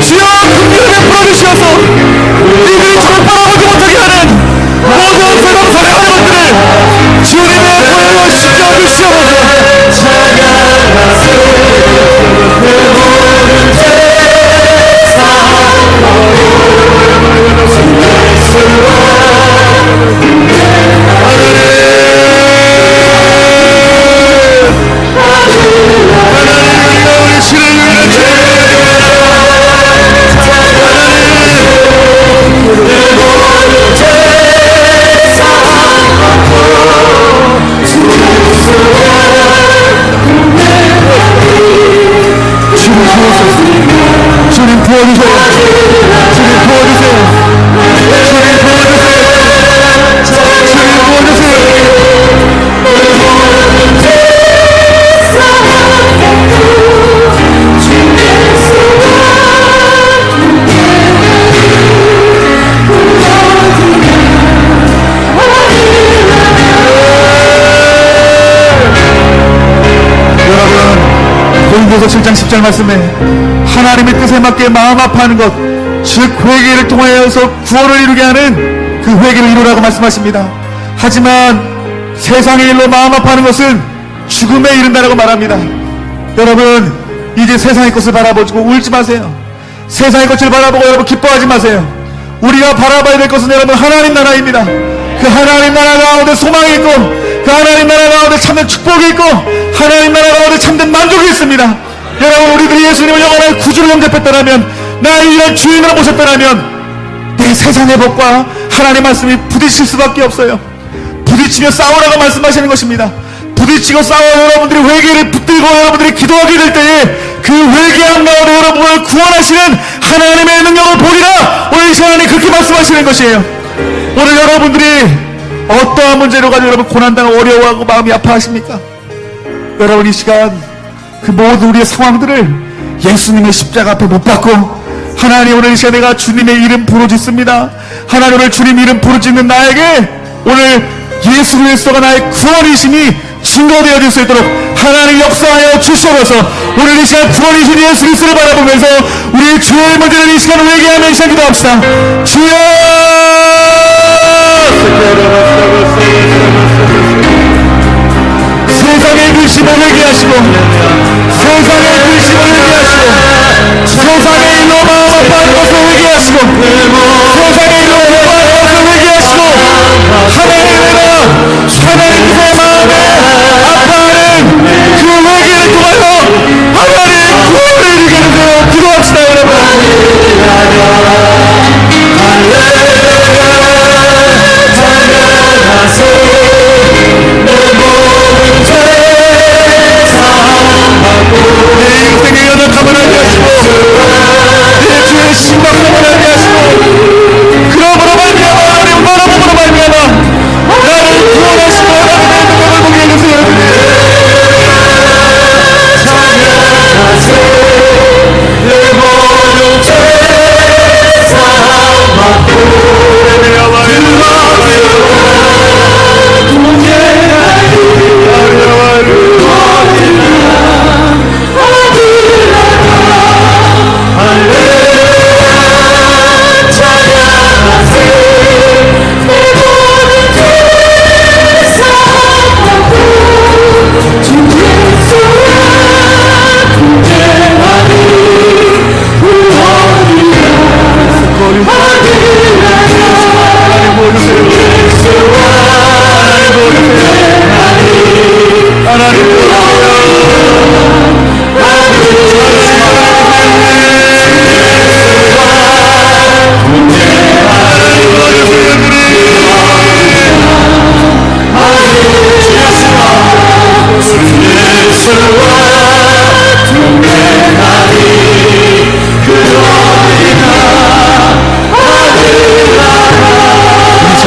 주여 금요일에 풀어주시어서 이들이 저를 바라보지 못하게 하는 모든 세상 사랑하는 것들을 주님의 보혈로 씻겨주시옵소서. 주님 부어주세요. 주님 부어주세요. 주님 부어주세요. 주님 부어주세요. 여러분 고린도서 7장 10절 말씀에 하나님의 뜻에 맞게 마음 아파하는 것, 즉 회개를 통하여서 구원을 이루게 하는 그 회개를 이루라고 말씀하십니다. 하지만 세상의 일로 마음 아파하는 것은 죽음에 이른다라고 말합니다. 여러분 이제 세상의 것을 바라보고 울지 마세요. 세상의 것을 바라보고 여러분 기뻐하지 마세요. 우리가 바라봐야 될 것은 여러분 하나님 나라입니다. 그 하나님 나라 가운데 소망이 있고 그 하나님 나라 가운데 참된 축복이 있고 하나님 나라 가운데 참된 만족이 있습니다. 여러분 우리들이 예수님을 영원한 구주로 영접했다면 나의 이런 주인으로 모셨다면 내 세상의 법과 하나님의 말씀이 부딪힐 수밖에 없어요. 부딪히며 싸우라고 말씀하시는 것입니다. 부딪히고 싸워 여러분들이 회개를 붙들고 여러분들이 기도하게 될 때에 그 회개한 가운데 여러분을 구원하시는 하나님의 능력을 보리라. 오늘 이 시간에 그렇게 말씀하시는 것이에요. 오늘 여러분들이 어떠한 문제로 가지고 여러분 고난당하고 어려워하고 마음이 아파하십니까? 여러분 이 시간 그 모든 우리의 상황들을 예수님의 십자가 앞에 못 박고 하나님 오늘 이 시간 내가 주님의 이름 부르짖습니다. 하나님 오늘 주님 이름 부르짖는 나에게 오늘 예수 그리스도가 나의 구원이심이 증거되어질 수 있도록 하나님 역사하여 주시옵소서. 오늘 이 시간 구원이신 예수 그리스도를 바라보면서 우리 주의 문제를 이 시간 회개하며 이 시간 기도합시다. 주여 세상의 근심을 회개하시고 세상의 근심을 회개하시고 세상의 일로 마음 아파하는 것을 회개하시고 세상의 일로 회개하는 것을 회개하시고 하나님의 하나님의 마음에 아파하는 그 회개를 통하여 하나님 구원을 이루게 해주세요. 기도합시다 여러분. 내 인생의 연약함을 알게 하시고 내 주의 심박함을 알게 하시고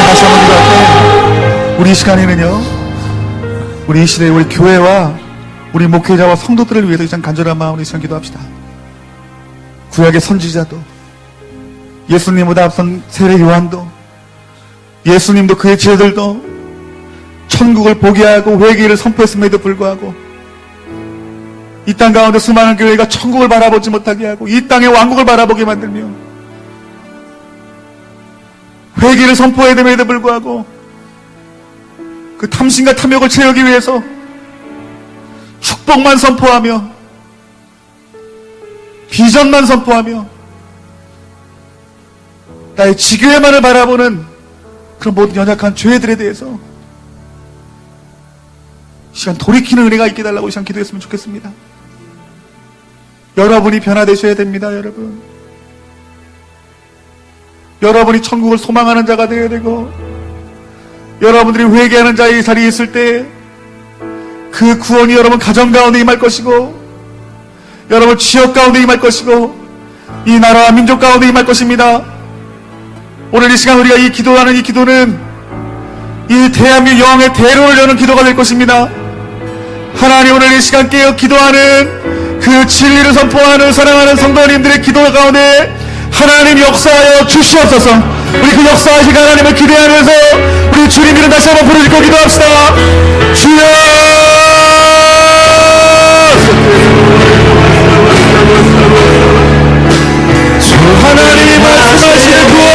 다시 한번 기도할까요? 우리 이 시간에는요, 우리 이 시대의 우리 교회와 우리 목회자와 성도들을 위해서 이 시간 간절한 마음으로 이 시간 기도합시다. 구약의 선지자도, 예수님보다 앞선 세례 요한도, 예수님도 그의 제자들도 천국을 보게 하고 회개를 선포했음에도 불구하고 이 땅 가운데 수많은 교회가 천국을 바라보지 못하게 하고 이 땅의 왕국을 바라보게 만들며 회개를 선포해됨에도 불구하고 그 탐심과 탐욕을 채우기 위해서 축복만 선포하며 비전만 선포하며 나의 지교회만을 바라보는 그런 모든 연약한 죄들에 대해서 이 시간 돌이키는 은혜가 있게 달라고 이 시간 기도했으면 좋겠습니다. 여러분이 변화되셔야 됩니다. 여러분이 천국을 소망하는 자가 되어야 되고, 여러분들이 회개하는 자의 자리에 있을 때 그 구원이 여러분 가정 가운데 임할 것이고, 여러분 지역 가운데 임할 것이고, 이 나라와 민족 가운데 임할 것입니다. 오늘 이 시간 우리가 이 기도하는 이 기도는 이 대한민국 영의 대로를 여는 기도가 될 것입니다. 하나님, 오늘 이 시간 깨어 기도하는 그 진리를 선포하는 사랑하는 성도님들의 기도 가운데 하나님 역사하여 주시옵소서. 우리 그 역사하실 하나님을 기대하면서 우리 주님 이름 다시 한번 부르짖고 기도합시다. 주여! 하나님이 말씀하시는 구원,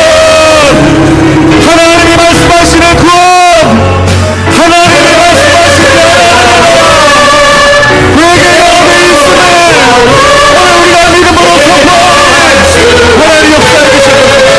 하나님이 말씀하시는 구원, 하나님이 말씀하시는 회개 가운데 있음을 오늘 우리가 믿음으로 선포하는 하나님 역사해 주시옵소서.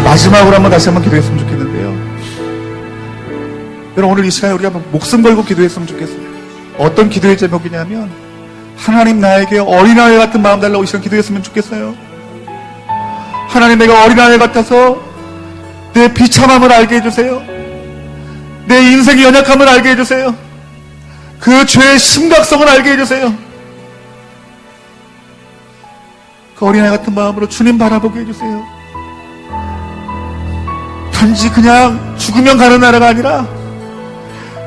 마지막으로 한번 다시 한번 기도했으면 좋겠는데요. 여러분, 오늘 이 시간에 우리가 한번 목숨 걸고 기도했으면 좋겠어요. 어떤 기도의 제목이냐면 하나님 나에게 어린아이 같은 마음 달라고 이 시간 기도했으면 좋겠어요. 하나님, 내가 어린아이 같아서 내 비참함을 알게 해주세요. 내 인생의 연약함을 알게 해주세요. 그 죄의 심각성을 알게 해주세요. 그 어린아이 같은 마음으로 주님 바라보게 해주세요. 단지 그냥 죽으면 가는 나라가 아니라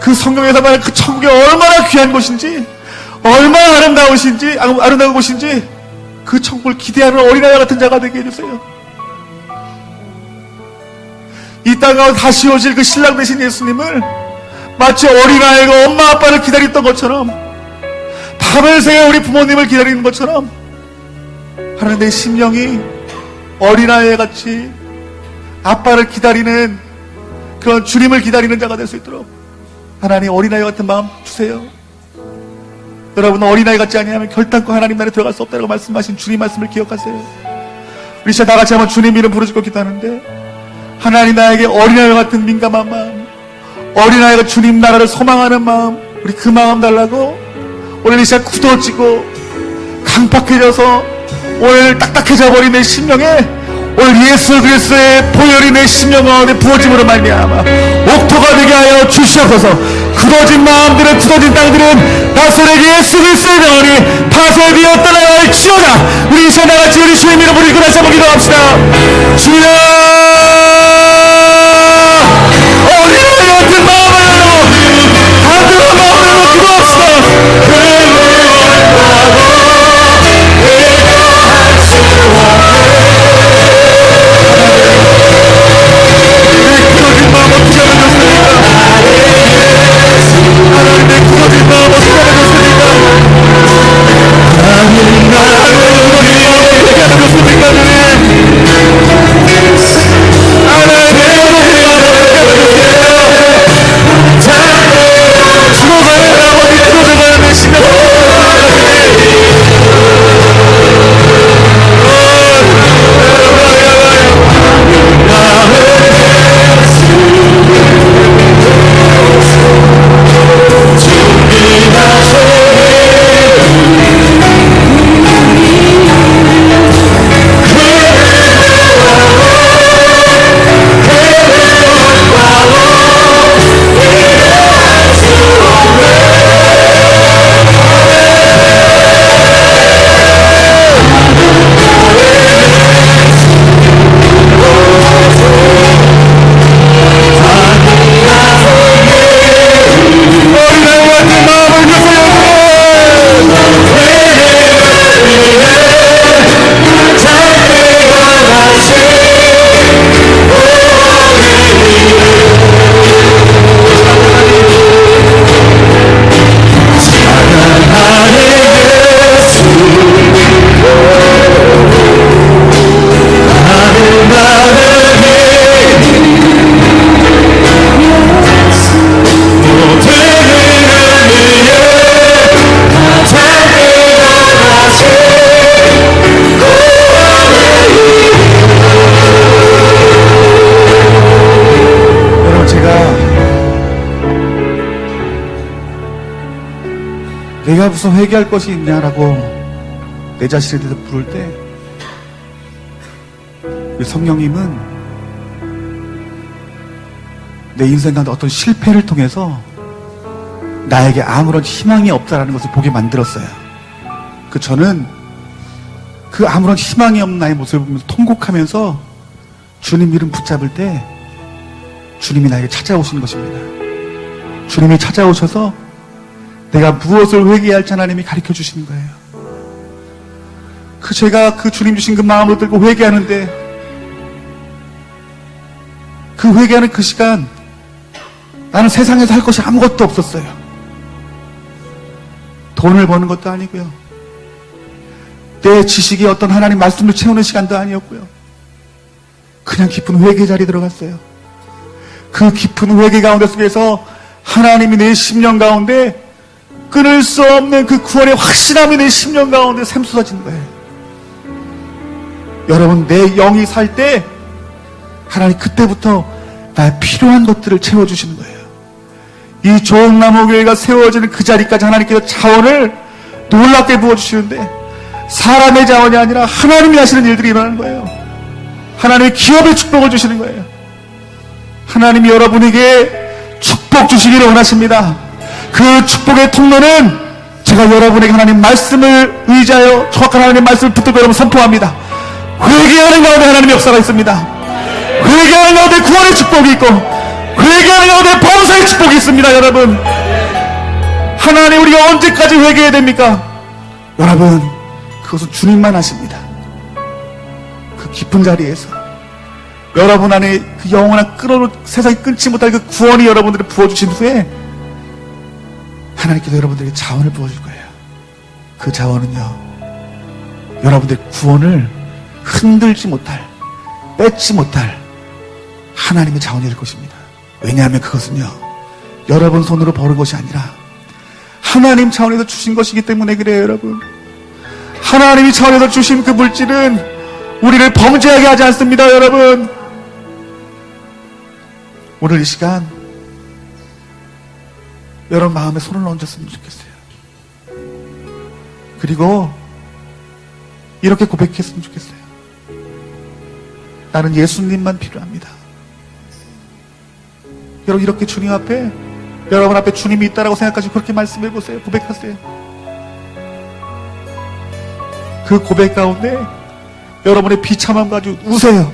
그 성경에서 말하는 그 천국이 얼마나 귀한 곳인지, 얼마나 아름다운 곳인지 그 천국을 기대하는 어린아이 같은 자가 되게 해주세요. 이 땅 가운데 다시 오실 그 신랑 되신 예수님을 마치 어린아이가 엄마 아빠를 기다렸던 것처럼, 밤을 새워 우리 부모님을 기다리는 것처럼 하나님, 내 심령이 어린아이 같이 아빠를 기다리는 그런 주님을 기다리는 자가 될 수 있도록 하나님, 어린아이 같은 마음 주세요. 여러분, 어린아이 같지 아니하면 결단코 하나님 나라에 들어갈 수 없다고 말씀하신 주님 말씀을 기억하세요. 우리 진짜 다같이 한번 주님 이름 부르짖고 기도하는데, 하나님, 나에게 어린아이 같은 민감한 마음, 어린아이가 주님 나라를 소망하는 마음, 우리 그 마음 달라고 오늘 이 시간 굳어지고 강팍해져서 오늘 딱딱해져 버린 내 심령에 오늘 예수 그리스도의 보혈이 내 심령 가운데 부어짐으로 말미암아 옥토가 되게 하여 주시옵소서. 굳어진 마음들은, 굳어진 땅들은 다소에게 예수 그리스도의 명하니 파쇄되어 떠나갈 지어다. 우리 이 시간 다같이 우리 주님 이름 부르짖고 다시 한번 기도합시다. 주여, 어린아이 같은 마음을 열고 간절한 마음을 열고 기도합시다. 내가 무슨 회개할 것이 있냐라고 내 자신에 대해서 부를 때, 우리 성령님은 내 인생 가운데 어떤 실패를 통해서 나에게 아무런 희망이 없다라는 것을 보게 만들었어요. 저는 그 아무런 희망이 없는 나의 모습을 보면서 통곡하면서 주님 이름 붙잡을 때 주님이 나에게 찾아오시는 것입니다. 주님이 찾아오셔서 내가 무엇을 회개해야 할지 하나님이 가르쳐 주시는 거예요. 제가 그 주님 주신 그 마음을 들고 회개하는데, 그 회개하는 그 시간, 나는 세상에서 할 것이 아무것도 없었어요. 돈을 버는 것도 아니고요, 내 지식이 어떤 하나님 말씀을 채우는 시간도 아니었고요, 그냥 깊은 회개 자리에 들어갔어요. 그 깊은 회개 가운데 속에서 하나님이 내 심령 가운데 끊을 수 없는 그 구원의 확신함이 내 심령 가운데 샘솟아진 거예요. 여러분, 내 영이 살 때 하나님 그때부터 나의 필요한 것들을 채워주시는 거예요. 이 좋은 나무 교회가 세워지는 그 자리까지 하나님께서 자원을 놀랍게 부어주시는데, 사람의 자원이 아니라 하나님이 하시는 일들이 일어나는 거예요. 하나님의 기업의 축복을 주시는 거예요. 하나님이 여러분에게 축복 주시기를 원하십니다. 그 축복의 통로는 제가 여러분에게 하나님 말씀을 의지하여 정확한 하나님 말씀을 붙들고 여러분 선포합니다. 회개하는 가운데 하나님의 역사가 있습니다. 회개하는 가운데 구원의 축복이 있고, 회개하는 가운데 범사의 축복이 있습니다. 여러분, 하나님, 우리가 언제까지 회개해야 됩니까? 여러분, 그것은 주님만 아십니다. 그 깊은 자리에서 여러분 안에 그 영원한 세상이 끊지 못할 그 구원이 여러분들이 부어주신 후에 하나님께서 여러분들에게 자원을 부어줄 거예요. 그 자원은요, 여러분들의 구원을 흔들지 못할, 뺏지 못할 하나님의 자원이 될 것입니다. 왜냐하면 그것은요, 여러분 손으로 버는 것이 아니라 하나님 차원에서 주신 것이기 때문에 그래요, 여러분. 하나님이 차원에서 주신 그 물질은 우리를 범죄하게 하지 않습니다, 여러분. 오늘 이 시간 여러분 마음에 손을 얹었으면 좋겠어요. 그리고 이렇게 고백했으면 좋겠어요. 나는 예수님만 필요합니다. 여러분, 이렇게 주님 앞에, 여러분 앞에 주님이 있다라고 생각하시고 그렇게 말씀해보세요. 고백하세요. 그 고백 가운데 여러분의 비참함 가지고 우세요.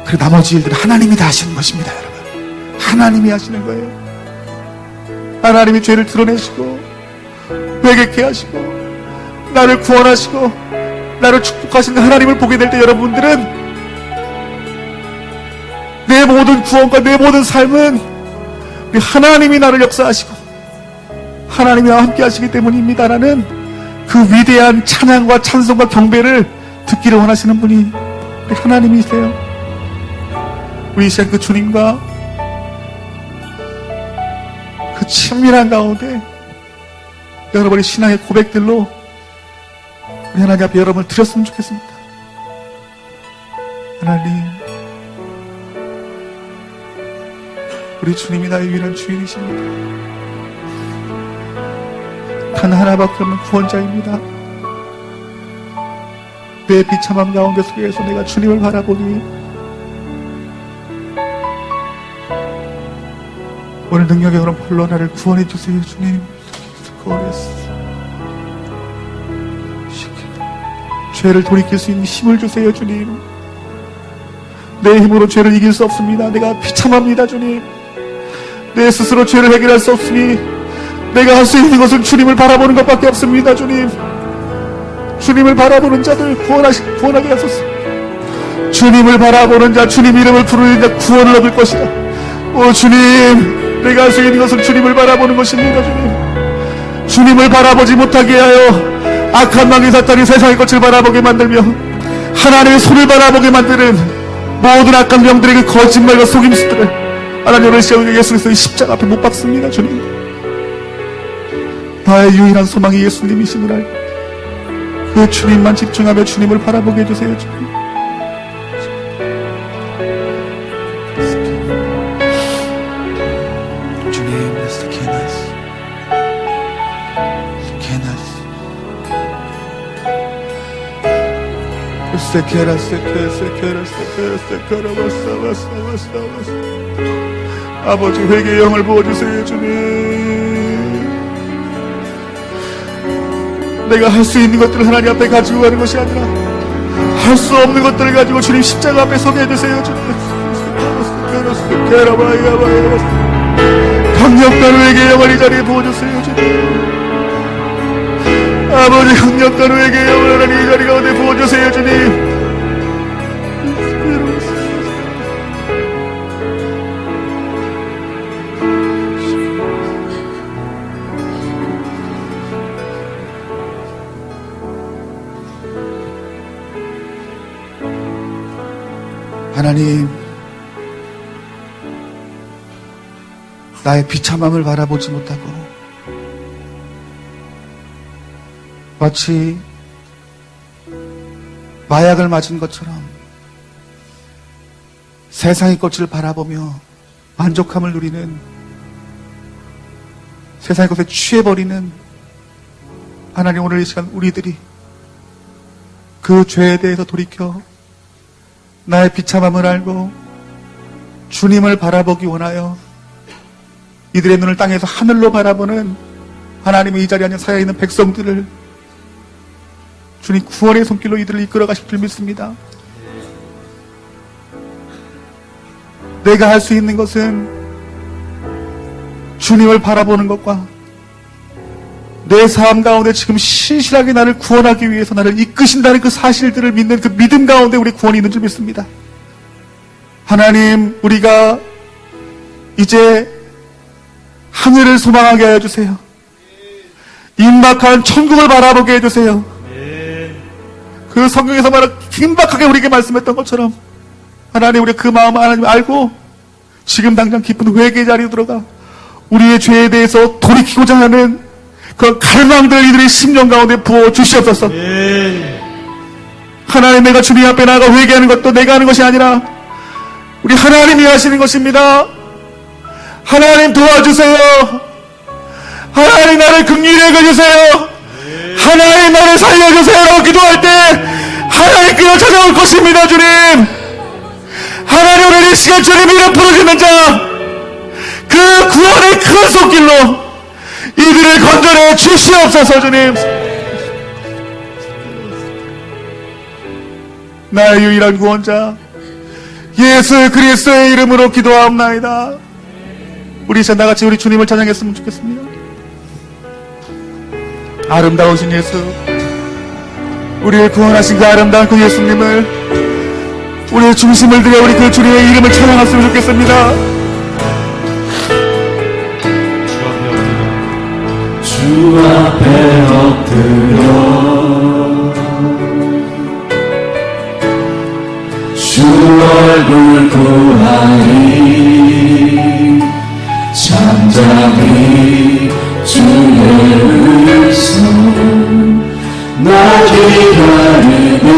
그리고 나머지 일들은 하나님이 다 하시는 것입니다, 여러분. 하나님이 하시는 거예요. 하나님이 죄를 드러내시고 회개케 하시고 나를 구원하시고 나를 축복하시는 하나님을 보게 될 때 여러분들은 내 모든 구원과 내 모든 삶은 우리 하나님이 나를 역사하시고 하나님이 나와 함께 하시기 때문입니다. 라는 그 위대한 찬양과 찬송과 경배를 듣기를 원하시는 분이 우리 하나님이세요. 우리 이 시간 그 주님과 그 친밀한 가운데 여러분의 신앙의 고백들로 우리 하나님 앞에 여러분을 드렸으면 좋겠습니다. 하나님, 우리 주님이 나의 유일한 주인이십니다. 단 하나밖에 없는 구원자입니다. 내 비참함 가운데 속에서 내가 주님을 바라보니 오늘 능력의 흐름 홀로 나를 구원해 주세요, 주님. 죄를 돌이킬 수 있는 힘을 주세요, 주님. 내 힘으로 죄를 이길 수 없습니다. 내가 비참합니다, 주님. 내 스스로 죄를 해결할 수 없으니 내가 할 수 있는 것은 주님을 바라보는 것밖에 없습니다, 주님. 주님을 바라보는 자들 구원하게 하소서. 주님을 바라보는 자, 주님 이름을 부르는 자 구원을 얻을 것이다. 오 주님, 내가 할 수 있는 것은 주님을 바라보는 것입니다, 주님. 주님을 바라보지 못하게 하여 악한 마귀 사탄이 세상의 것을 바라보게 만들며 하나님의 손을 바라보게 만드는 모든 악한 영들의 그 거짓말과 속임수들을 하나님의 시험에 예수 그리스도의 십자가 앞에 못 박습니다, 주님. 나의 유일한 소망이 예수님이심을 알고 그 주님만 집중하며 주님을 바라보게 해주세요, 주님. 아버지, 회개의 영을 부어주세요, 주님. 내가 할 수 있는 것들을 하나님 앞에 가지고 가는 것이 아니라 할 수 없는 것들을 가지고 주님 십자가 앞에 서게 해주세요, 주님. 강력한 회개의 영을 이 자리에 부어주세요, 주님. 아버지, 강력한 회개의 영을 하나님 이 자리 가운데 부어주세요, 주님. 하나님, 나의 비참함을 바라보지 못하고 마치 마약을 맞은 것처럼 세상의 것을 바라보며 만족함을 누리는, 세상의 것에 취해버리는 하나님, 오늘 이 시간 우리들이 그 죄에 대해서 돌이켜 나의 비참함을 알고 주님을 바라보기 원하여 이들의 눈을 땅에서 하늘로 바라보는 하나님의 이 자리에 앉아 사여있는 백성들을 주님 구원의 손길로 이들을 이끌어 가실 줄 믿습니다. 내가 할 수 있는 것은 주님을 바라보는 것과 내 삶 가운데 지금 신실하게 나를 구원하기 위해서 나를 이끄신다는 그 사실들을 믿는 그 믿음 가운데 우리 구원이 있는 줄 믿습니다. 하나님, 우리가 이제 하늘을 소망하게 해주세요. 임박한 천국을 바라보게 해주세요. 그 성경에서 말한 긴박하게 우리에게 말씀했던 것처럼 하나님, 우리 그 마음을 하나님 알고 지금 당장 기쁜 회개 자리에 들어가 우리의 죄에 대해서 돌이키고자 하는 그 갈망들을 이들의 심령 가운데 부어 주시옵소서. 하나님, 내가 주님 앞에 나가 회개하는 것도 내가 하는 것이 아니라 우리 하나님이 하시는 것입니다. 하나님, 도와주세요. 하나님, 나를 긍휼히 여겨주세요. 하나님, 나를 살려주세요. 기도할 때 하나님께서 찾아올 것입니다. 주님, 하나님, 오늘 이 시간 주님 이름 부르짖는 자, 그 구원의 큰 손길로 이들을 건져내 주시옵소서. 주님, 나의 유일한 구원자 예수 그리스도의 이름으로 기도하옵나이다. 우리 이제 나같이 우리 주님을 찬양했으면 좋겠습니다. 아름다우신 예수, 우리를 구원하신 그 아름다운 그 예수님을 우리의 중심을 들여 우리 그 주님의 이름을 찬양했으면 좋겠습니다. 주 앞에 엎드려 주 얼굴 구하리 잠잠히 주의 의손 나 기다리네